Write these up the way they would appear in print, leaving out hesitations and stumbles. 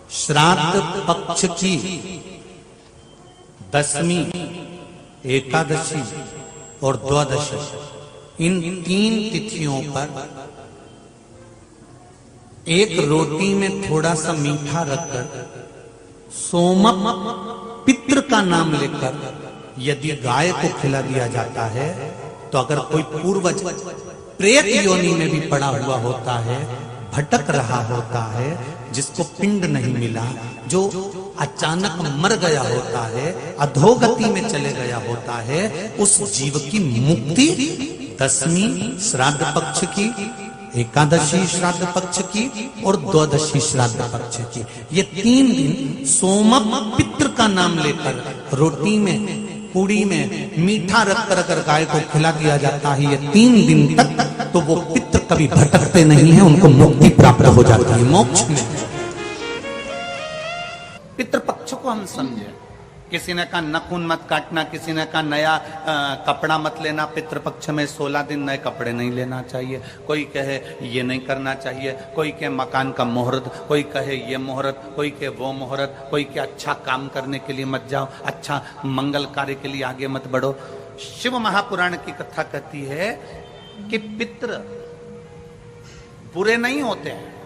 श्राद्ध पक्ष की दसवीं, एकादशी और द्वादशी, इन 3 तिथियों पर एक रोटी में थोड़ा सा मीठा रखकर सोमप पितृ का नाम लेकर यदि गाय को खिला दिया जाता है, तो अगर कोई पूर्वज प्रेत योनि में भी पड़ा हुआ होता है, भटक रहा होता है, जिसको पिंड नहीं मिला, जो अचानक मर गया होता है, अधोगति में चले गया होता है, उस जीव की मुक्ति 10वीं श्राद्ध पक्ष की, एकादशी श्राद्ध पक्ष की और द्वादशी श्राद्ध पक्ष की, ये 3 दिन सोमप पितृ का नाम लेकर रोटी में, पूड़ी में मीठा रखकर अगर गाय को खिला दिया जाता है, ये 3 दिन तक, तो वो पितृ कभी भटकते नहीं है, उनको मुक्ति प्राप्त हो जाती है, मोक्ष में। पितृपक्ष को हम समझे। किसी ने कहा नखून मत काटना, किसी ने कहा नया कपड़ा मत लेना, पितृपक्ष में 16 दिन नए कपड़े नहीं लेना चाहिए, कोई कहे ये नहीं करना चाहिए, कोई कहे मकान का मुहूर्त, कोई कहे ये मुहूर्त, कोई कहे वो मुहूर्त, कोई कहे अच्छा काम करने के लिए मत जाओ, अच्छा मंगल कार्य के लिए आगे मत बढ़ो। शिव महापुराण की कथा कहती है कि पितृ बुरे नहीं होते हैं,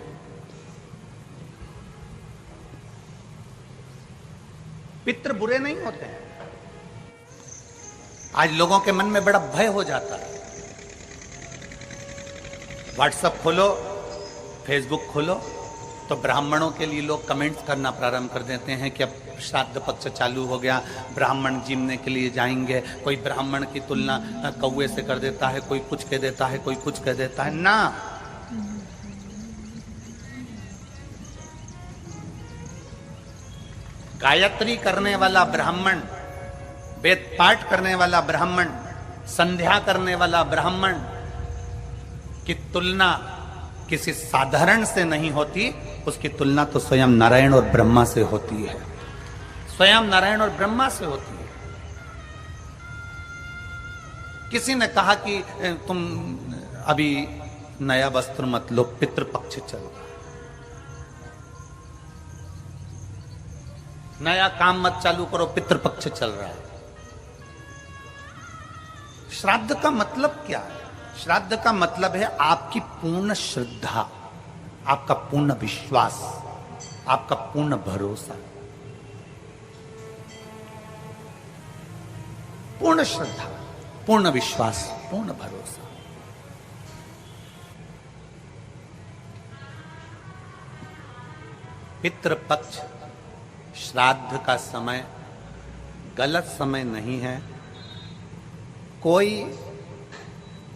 पितृ बुरे नहीं होते हैं। आज लोगों के मन में बड़ा भय हो जाता है। व्हाट्सएप खोलो, फेसबुक खोलो, तो ब्राह्मणों के लिए लोग कमेंट्स करना प्रारंभ कर देते हैं कि अब श्राद्ध पक्ष चालू हो गया, ब्राह्मण जीमने के लिए जाएंगे। कोई ब्राह्मण की तुलना कौवे से कर देता है, कोई कुछ कह देता है, कोई कुछ कह देता है। ना, गायत्री करने वाला ब्राह्मण, वेद पाठ करने वाला ब्राह्मण, संध्या करने वाला ब्राह्मण की तुलना किसी साधारण से नहीं होती, उसकी तुलना तो स्वयं नारायण और ब्रह्मा से होती है, स्वयं नारायण और ब्रह्मा से होती है। किसी ने कहा कि तुम अभी नया वस्त्र मत लो, पितृपक्ष चल रहा, नया काम मत चालू करो, पितृपक्ष चल रहा है। श्राद्ध का मतलब क्या है? श्राद्ध का मतलब है आपकी पूर्ण श्रद्धा, आपका पूर्ण विश्वास, आपका पूर्ण भरोसा। पूर्ण श्रद्धा, पूर्ण विश्वास, पूर्ण भरोसा। पितृपक्ष श्राद्ध का समय गलत समय नहीं है। कोई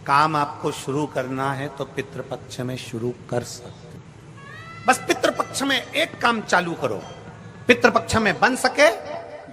काम आपको शुरू करना है तो पितृपक्ष में शुरू कर सकते, बस पितृपक्ष में एक काम चालू करो। पितृपक्ष में बन सके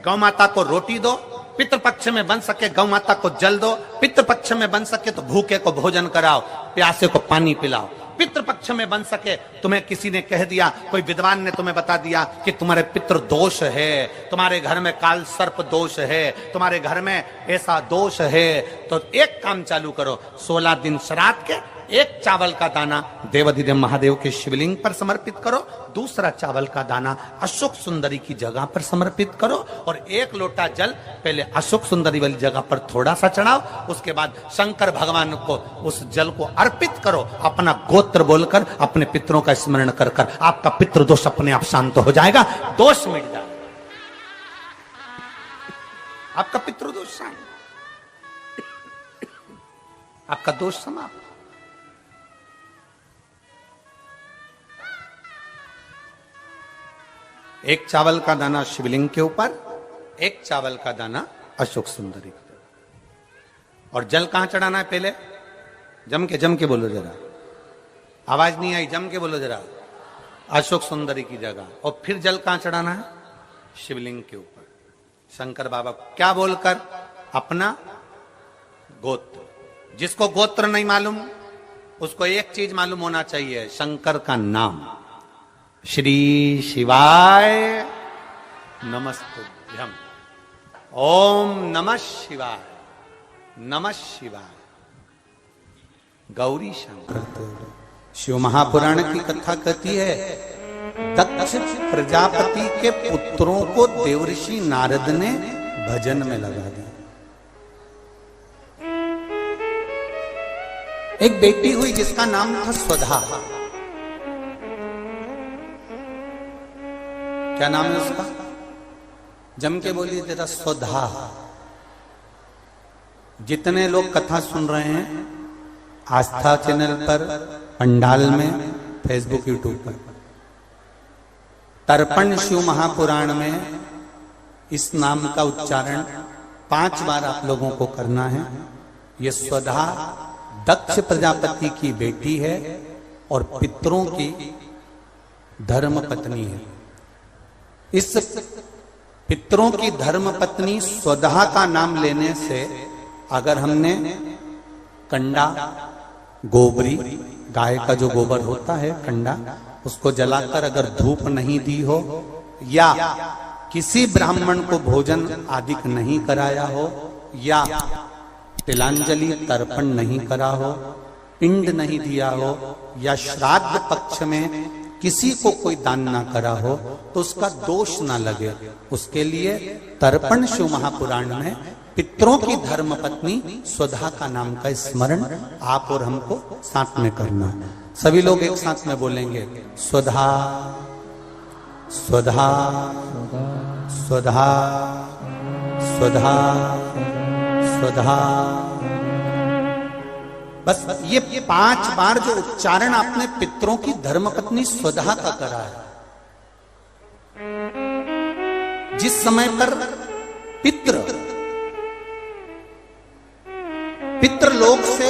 गौ माता को रोटी दो, पितृपक्ष में बन सके गौ माता को जल दो, पितृपक्ष में बन सके तो भूखे को भोजन कराओ, प्यासे को पानी पिलाओ। पितृपक्ष में बन सके, तुम्हें किसी ने कह दिया, कोई विद्वान ने तुम्हें बता दिया कि तुम्हारे पितृ दोष है, तुम्हारे घर में काल सर्प दोष है, तुम्हारे घर में ऐसा दोष है, तो एक काम चालू करो, 16 दिन श्राद्ध के एक चावल का दाना देवाधिदेव महादेव के शिवलिंग पर समर्पित करो, दूसरा चावल का दाना अशोक सुंदरी की जगह पर समर्पित करो, और 1 लोटा जल पहले अशोक सुंदरी वाली जगह पर थोड़ा सा चढ़ाओ, उसके बाद शंकर भगवान को उस जल को अर्पित करो, अपना गोत्र बोलकर, अपने पितरों का स्मरण कर कर, आपका पितृदोष अपने आप शांत हो जाएगा, दोष मिट जाएगा, आपका पितृदोष शांत, आपका दोष समाप्त। एक चावल का दाना शिवलिंग के ऊपर, एक चावल का दाना अशोक सुंदरी के ऊपर। और जल कहां चढ़ाना है? पहले जम के बोलो जरा, आवाज नहीं आई, जम के बोलो जरा, अशोक सुंदरी की जगह। और फिर जल कहां चढ़ाना है? शिवलिंग के ऊपर, शंकर बाबा को क्या बोलकर? अपना गोत्र। जिसको गोत्र नहीं मालूम उसको एक चीज मालूम होना चाहिए, शंकर का नाम। श्री शिवाय नमस्तुभ्यम, ओम नमः शिवाय, नमः शिवाय, गौरी शंकर। शिव महापुराण की कथा कहती है, दक्ष दक्ष प्रजापति के पुत्रों को देवऋषि नारद ने भजन में लगा दिया। एक बेटी हुई जिसका नाम था स्वधा। क्या नाम है उसका? जम के बोलिए जरा, स्वधा। जितने लोग कथा सुन रहे हैं आस्था चैनल पर, पंडाल में, फेसबुक, यूट्यूब पर, तर्पण शिव महापुराण में इस नाम का उच्चारण 5 बार आप लोगों को करना है। यह स्वधा दक्ष प्रजापति की बेटी है और पितरों की धर्म पत्नी है। इस पितरों की धर्म पत्नी स्वधा का नाम लेने से अगर हमने कंडा, गोबरी, गाय का जो गोबर होता है कंडा, उसको जलाकर अगर धूप नहीं दी हो या किसी ब्राह्मण को भोजन आदि नहीं कराया हो या तिलांजलि तर्पण नहीं करा हो, पिंड नहीं दिया हो या श्राद्ध पक्ष में किसी को कोई दान ना करा हो तो उसका दोष ना लगे, उसके लिए तर्पण शिव महापुराण में पितरों की धर्म पत्नी स्वधा का नाम का स्मरण आप और हमको साथ में करना है। सभी लोग एक साथ में बोलेंगे, स्वधा स्वधा स्वधा स्वधा स्वधा। बस ये 5 बार जो उच्चारण आपने पितरों की धर्मपत्नी स्वधा का करा है, जिस समय पर पितृलोक से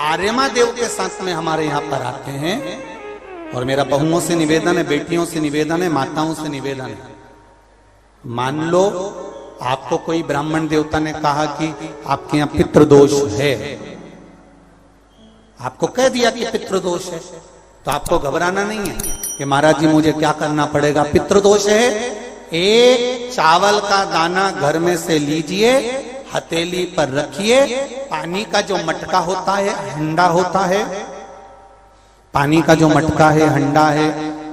आर्यमा देव के साथ में हमारे यहां पर आते हैं, और मेरा बहुओं से निवेदन है, बेटियों से निवेदन है, माताओं से निवेदन है, मान लो आपको कोई ब्राह्मण देवता ने कहा कि आपके यहां पितृदोष है, आपको कह दिया कि पितृदोष है, तो आपको घबराना नहीं है कि महाराज जी मुझे क्या करना पड़ेगा। पितृदोष है, एक चावल का दाना घर में से लीजिए, हथेली पर रखिए, पानी का जो मटका होता है, हंडा होता है, पानी का जो मटका है, हंडा है,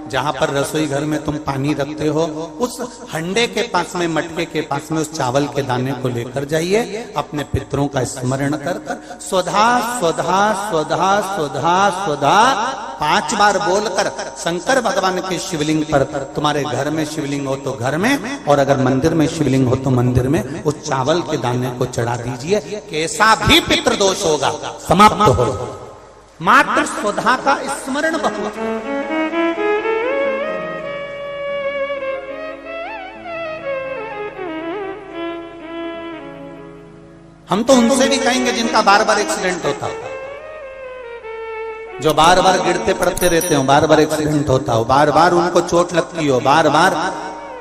जहां पर रसोई घर में तुम पानी रखते हो, उस हंडे के पास में, मटके के पास में उस चावल के दाने को लेकर जाइए, अपने पितरों का स्मरण कर कर स्वधा स्वधा स्वधा स्वधा स्वधा 5 बार बोलकर शंकर भगवान के शिवलिंग पर, तुम्हारे घर में शिवलिंग हो तो घर में, और अगर मंदिर में शिवलिंग हो तो मंदिर में, उस चावल के दाने को चढ़ा दीजिए, कैसा भी पितृदोष होगा समाप्त हो। मात्र स्वधा का स्मरण बहुत। हम तो उनसे भी कहेंगे जिनका बार बार एक्सीडेंट होता हो, जो बार बार गिरते पड़ते रहते हो, बार बार एक्सीडेंट होता हो, बार बार उनको चोट लगती हो, बार बार,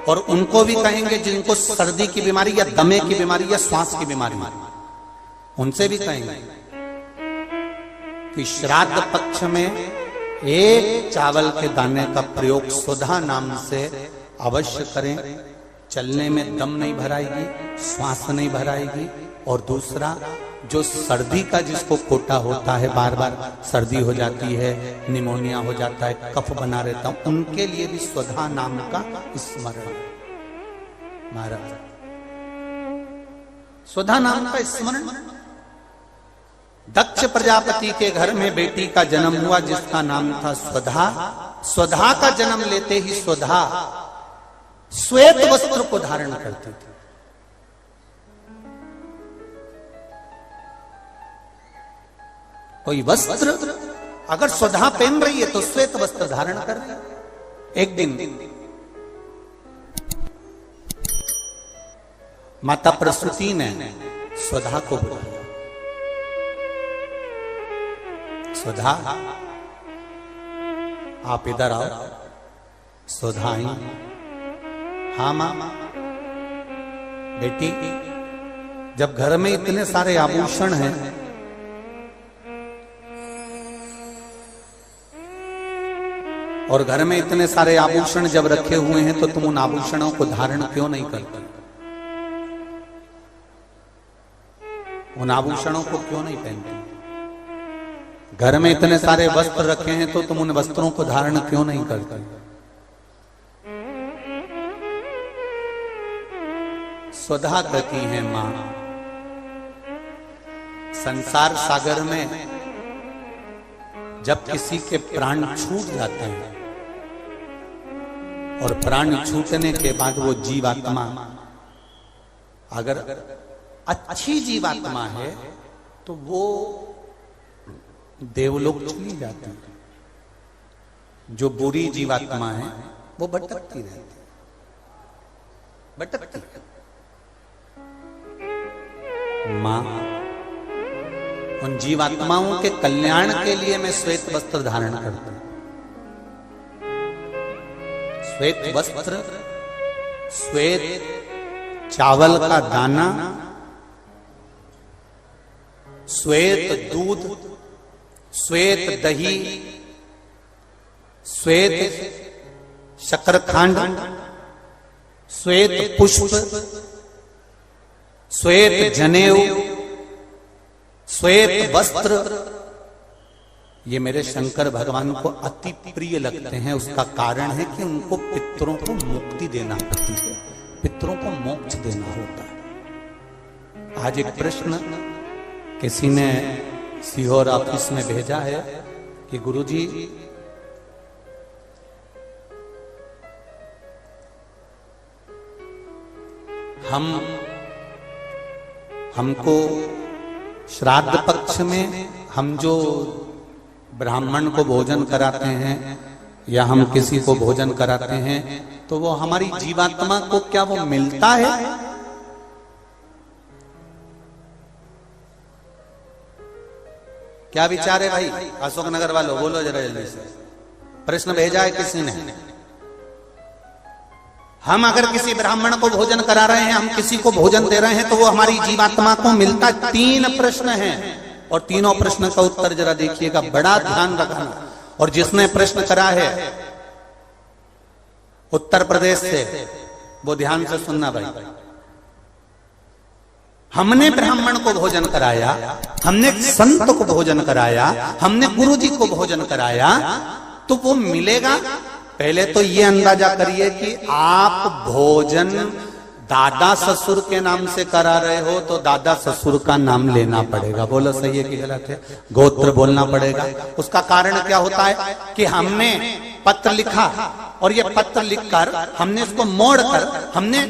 और उनको भी कहेंगे जिनको सर्दी की बीमारी या दमे की बीमारी या श्वास की बीमारी, उनसे भी कहेंगे कि श्राद्ध पक्ष में एक चावल के दाने का प्रयोग स्वधा नाम से अवश्य करें। चलने में दम नहीं भराएगी, श्वास नहीं भराएगी, और दूसरा जो सर्दी का जिसको कोटा होता है, बार बार सर्दी हो जाती है, निमोनिया हो जाता है, कफ बना रहता हूं, उनके लिए भी स्वधा नाम का स्मरण। महाराज स्वधा नाम का स्मरण। दक्ष प्रजापति के घर में बेटी का जन्म हुआ जिसका नाम था स्वधा। स्वधा का जन्म लेते ही स्वधा श्वेत वस्त्र को धारण करती थी। कोई वस्त्र अगर स्वधा पहन रही है तो श्वेत वस्त्र धारण कर रही है। एक दिन माता प्रसूति ने स्वधा को बुलाया। स्वधा आप इधर आओ। स्वधा आई। हाँ मां बेटी, जब घर में इतने सारे आभूषण हैं, और घर में इतने सारे आभूषण जब रखे हुए हैं, तो तुम उन आभूषणों को धारण क्यों नहीं करते? उन आभूषणों को क्यों नहीं पहनते? घर में इतने सारे वस्त्र रखे हैं तो तुम उन वस्त्रों को धारण क्यों नहीं करते? स्वधा कहती है मां। संसार सागर में जब किसी के प्राण छूट जाते हैं और प्राण छूटने के बाद वो जीवात्मा अगर अच्छी जीवात्मा है तो वो देवलोक चली जाती है। जो बुरी जीवात्मा है वो भटकती रहती है, भटकती। मां उन जीवात्माओं के कल्याण के लिए मैं श्वेत वस्त्र धारण करता हूं। श्वेत वस्त्र, श्वेत चावल का दाना, श्वेत दूध, श्वेत दही, श्वेत शकरखंड, श्वेत पुष्प, श्वेत जनेऊ, श्वेत वस्त्र, ये मेरे शंकर भगवान को अति प्रिय लगते हैं। उसका कारण है कि उनको पितरों को मुक्ति देना पड़ती है, पितरों को मोक्ष देना होता है। आज एक प्रश्न किसी ने सीहोर ऑफिस में भेजा है कि गुरुजी हमको श्राद्ध पक्ष में हम जो ब्राह्मण को भोजन कराते हैं या हम किसी को भोजन कराते हैं तो वो हमारी जीवात्मा को क्या वो मिलता है? क्या विचार है भाई अशोकनगर वालों? बोलो जरा जल्दी से। प्रश्न भेजा है किसी ने। हम अगर किसी ब्राह्मण को भोजन करा रहे हैं, हम किसी को भोजन दे रहे हैं तो वो हमारी जीवात्मा को मिलता है। 3 प्रश्न हैं और तीनों प्रश्न का उत्तर जरा देखिएगा, बड़ा ध्यान रखना। और जिसने प्रश्न करा है उत्तर प्रदेश से वो ध्यान से सुनना भाई। हमने ब्राह्मण को भोजन कराया, हमने संत को भोजन कराया, हमने गुरु जी को भोजन कराया तो वो मिलेगा। पहले तो ये अंदाजा करिए कि आप भोजन दादा ससुर के नाम से करा रहे हो तो दादा ससुर का नाम लेना पड़ेगा। बोलो सही है कि गलत है? गोत्र बोलना पड़ेगा। उसका कारण क्या होता है कि हमने पत्र लिखा और ये पत्र लिखकर हमने इसको मोड़कर हमने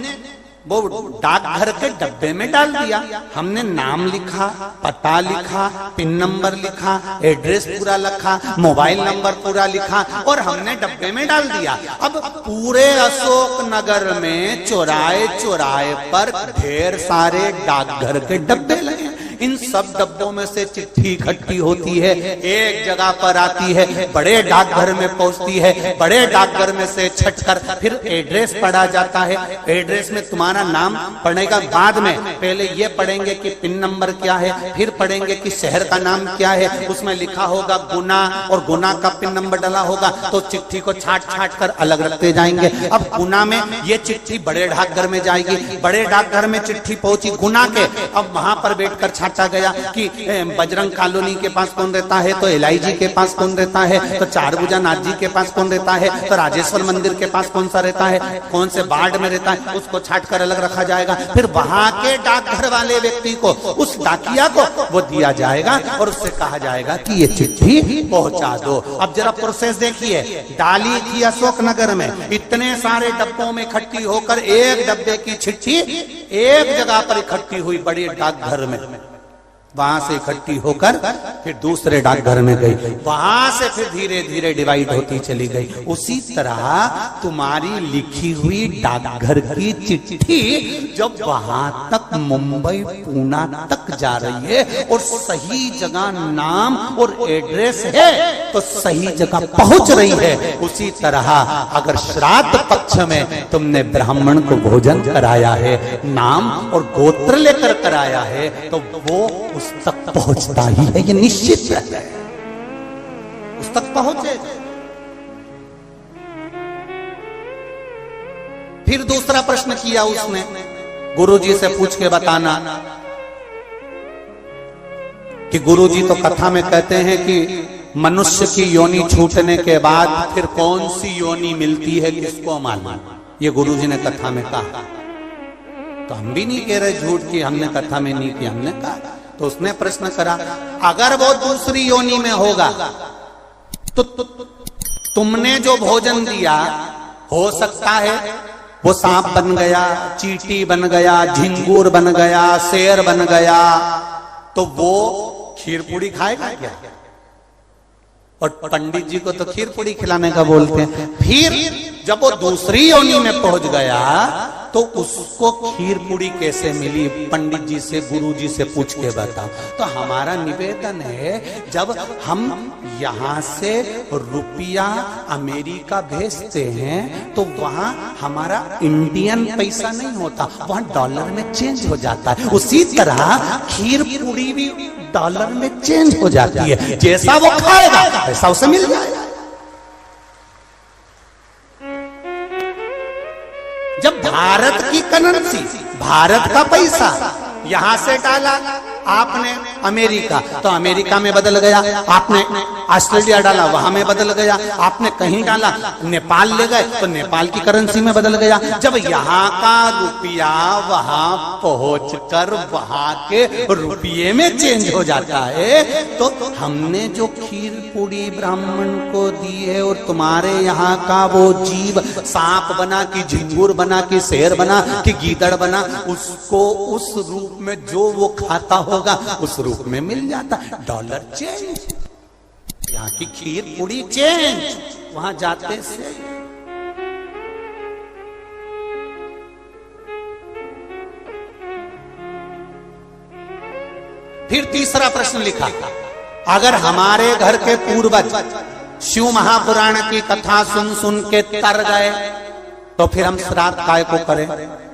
वो डाकघर के डब्बे में डाल दिया। हमने नाम लिखा, पता लिखा, पिन नंबर लिखा, एड्रेस पूरा लिखा, मोबाइल नंबर पूरा लिखा और हमने डब्बे में डाल दिया। अब पूरे अशोक नगर में चौराहे चौराहे पर ढेर सारे डाकघर के डब्बे लगे। इन सब डब्बों में से चिट्ठी इकट्ठी होती है, एक जगह पर आती है, बड़े डाकघर में पहुंचती है, बड़े डाकघर में से छटकर फिर एड्रेस पढ़ा जाता है। एड्रेस में तुम्हारा नाम पढ़ेगा, बाद में पहले ये पढ़ेंगे कि पिन नंबर क्या है, फिर पढ़ेंगे कि शहर का नाम क्या है। उसमें लिखा होगा गुना और गुना का पिन नंबर डाला होगा तो चिट्ठी को छाट छाट कर अलग रखते जाएंगे। अब गुना में ये चिट्ठी बड़े डाकघर में जाएगी, बड़े डाकघर में चिट्ठी पहुंची गुना के। अब वहां पर बैठकर छाटा गया कि बजरंग कॉलोनी के पास कौन रहता है, तो एलआईजी के पास कौन रहता है, तो चारभुजा नाथ जी के पास कौन रहता है, तो राजेश्वर मंदिर के पास कौन सा रहता है, कौन से वार्ड में रहता है, उसको छाट कर अलग रखा जाएगा। फिर वहां के डाकघर वाले व्यक्ति को, उस डाकिया को वो दिया जाएगा और उससे कहा जाएगा कि ये चिट्ठी पहुंचा दो। अब जरा प्रोसेस देखिए, डाली थी अशोकनगर में, इतने सारे डब्बों में इकट्ठी होकर एक डब्बे की चिट्ठी एक जगह पर इकट्ठी हुई बड़े डाकघर में। वहां से इकट्ठी होकर फिर दूसरे डाकघर में गई, वहां से फिर धीरे धीरे डिवाइड होती चली गई। उसी तरह तुम्हारी लिखी हुई डाकघर की चिट्ठी जब वहां तक मुंबई पूना तक जा रही है और सही जगह नाम और एड्रेस है तो सही जगह पहुंच रही है। उसी तरह अगर श्राद्ध पक्ष में तुमने ब्राह्मण को भोजन कराया है, नाम और गोत्र लेकर कराया है तो वो उस तक पहुंचता ही है, ये निश्चित है, उस तक पहुंचे। फिर दूसरा प्रश्न किया उसने, गुरुजी से पूछ के बताना कि गुरुजी तो कथा में कहते हैं कि मनुष्य की योनि छूटने के बाद फिर कौन सी योनि मिलती है किसको मालूम। ये गुरुजी ने कथा में कहा। तो हम भी नहीं कह रहे झूठ कि हमने कथा में नहीं किया, हमने कहा। तो उसने प्रश्न करा, अगर वो दूसरी योनि में होगा तो तुमने जो भोजन दिया, हो सकता है वो सांप बन गया, चींटी बन गया, झिंगूर बन गया, शेर बन गया, तो वो खीर पूड़ी खाएगा क्या? और पंडित जी को तो खीर पूड़ी खिलाने का बोलते हैं। फिर जब वो दूसरी योनि में पहुंच गया तो उसको खीर पूड़ी कैसे मिली? पंडित जी से, गुरु जी से पूछ के बताओ। तो हमारा निवेदन है, जब हम यहां से रुपया अमेरिका भेजते हैं तो वहां हमारा इंडियन पैसा नहीं होता, वहां डॉलर में चेंज हो जाता है। उसी तरह खीर पूड़ी भी डॉलर में चेंज हो जाती है, जैसा वो खाएगा वैसा उसे मिल जाएगा। जब भारत की करेंसी, भारत का पैसा यहां से डाला आपने अमेरिका, तो अमेरिका में बदल गया, आपने ऑस्ट्रेलिया डाला वहां में बदल गया, आपने कहीं डाला नेपाल ले गए तो नेपाल की करेंसी में बदल गया। जब यहाँ का रुपया वहां पहुंचकर वहां के रुपये में चेंज हो जाता है, तो हमने जो खीर पूड़ी ब्राह्मण को दी है और तुम्हारे यहाँ का वो जीव सांप बना कि झिंगुर बना कि शेर बना कि गीदड़ बना, उसको उस रूप में जो वो खाता होगा उस रूप में मिल जाता। डॉलर चेंज, यहाँ की खीर पूड़ी चेंज, वहां जाते से। फिर तीसरा प्रश्न लिखा, अगर हमारे घर के पूर्वज शिव महापुराण की कथा सुन सुन के तर गए तो फिर हम श्राद्ध काय को करें?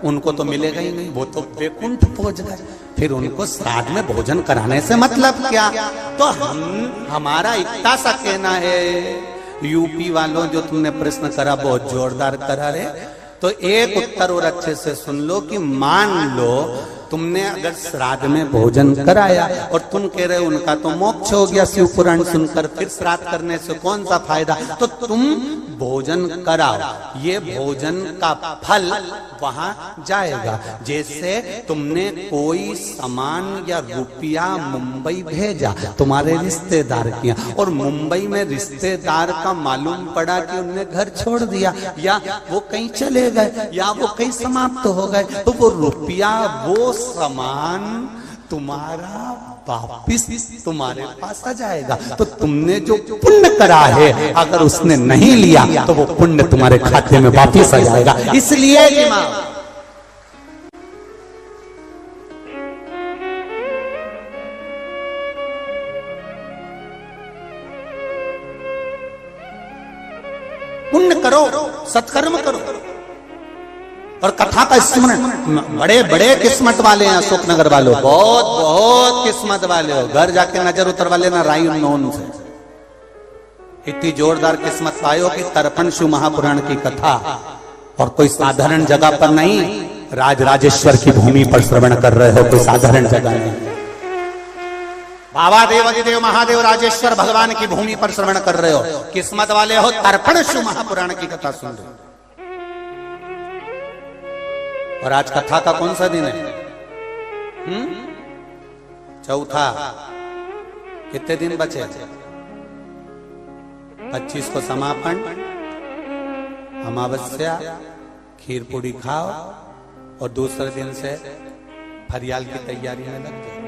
उनको तो मिलेगा ही नहीं, वो तो वैकुंठ पहुंच गए, फिर उनको श्राद्ध में भोजन कराने से मतलब क्या? तो हमारा इतना सा कहना है, यूपी वालों जो तुमने प्रश्न करा बहुत जोरदार करा रे, तो एक उत्तर और अच्छे से सुन लो कि मान लो तुमने अगर श्राद्ध में भोजन कराया और तुम कह रहे हो उनका तो मोक्ष हो गया शिव पुराण सुनकर, फिर श्राद्ध करने से कौन सा फायदा? तो तुम भोजन कराओ, ये भोजन का फल वहां जाएगा। जैसे तुमने कोई सामान या रुपया मुंबई भेजा तुम्हारे रिश्तेदार किया, और मुंबई में रिश्तेदार का मालूम पड़ा कि उनने घर छोड़ दिया या वो कहीं चले गए या वो कहीं समाप्त हो गए, तो वो रुपया, वो सामान तुम्हारा वापिस तुम्हारे पास आ जाएगा। तो तुमने जो पुण्य करा है अगर उसने नहीं लिया तो वो पुण्य तुम्हारे खाते में वापिस आ जाएगा। इसलिए पुण्य करो, सत्कर्म करो। और कथा का स्मरण, बड़े बड़े किस्मत वाले हैं अशोकनगर वालों, बहुत बहुत किस्मत वाले हो, घर जाके नजर उतरवा लेना राई उन्नोन से। इतनी जोरदार किस्मत पायो कि तर्पण शिव महापुराण की कथा और कोई साधारण जगह पर नहीं, राजराजेश्वर की भूमि पर श्रवण कर रहे हो, कोई साधारण जगह नहीं। बाबा देवादिदेव महादेव राजेश्वर भगवान की भूमि पर श्रवण कर रहे हो, किस्मत वाले हो, तर्पण शिव महापुराण की कथा सुन रहे हो। और आज कथा का कौन सा दिन है? चौथा। कितने दिन बचे? 25 को समापन, अमावस्या, खीर पूड़ी खाओ और दूसरे दिन से फरियाल की तैयारी में लग जाओ।